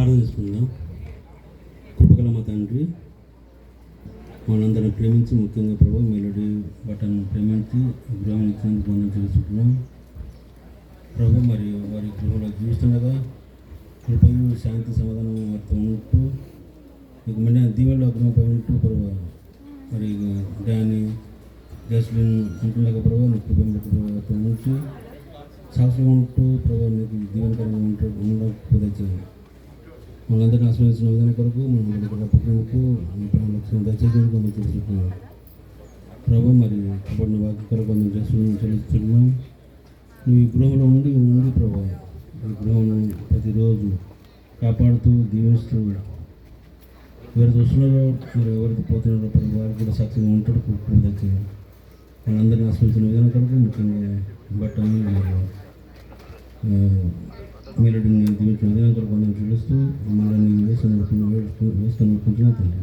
ప్రార్థన చేసుకుందాం. కృపగల మా తండ్రి, మనందరం ప్రేమించి, ముఖ్యంగా ప్రభు మెలోడీ బటన్ ప్రేమించి గృహం ఇచ్చినందుకు మనం తెలుసుకుంటున్నాం ప్రభు. మరి వారి గృహంలో జీవిస్తుండగా కృపయు శాంతి సమాధానం వారితో ఉంటూ మీకు మంచి దీవెనలో గృహంపై ఉంటూ ప్రభు. మరి డాని జస్లిన్ ఉంటుండగా ప్రభు మీ కృపతో ఉంటూ సాక్షిగా ఉంటూ ప్రభు మీకు దీవెనకరంగా ఉండకపోతే మనందరినీ ఆశ్రయించిన విధానం కొరకు మనం పుట్టినందుకు లక్ష్యం దయచేసేందుకు మనం తెలుసుకుంటున్నాం ప్రభు. మరి కబడిన వాక్య కొరకు మనం చెల్లిస్తున్నాం. నువ్వు ఈ గృహంలో ఉండి ప్రభు ఈ గృహంలో ప్రతిరోజు కాపాడుతూ దీవిస్తూ ఎవరు చూస్తున్నారో మరి ఎవరికి పోతున్నారో ప్రభు వారికి కూడా సాక్షిగా ఉంటాడు. దయచేసి మనందరినీ ఆశ్రయించిన విధానం కొరకు ముఖ్యంగా బట్టని మీరు దీవించిన విధానం కొరకు మనం చూపిస్తూ మళ్ళీ వేసుకొని కొంచెం తండ్రి.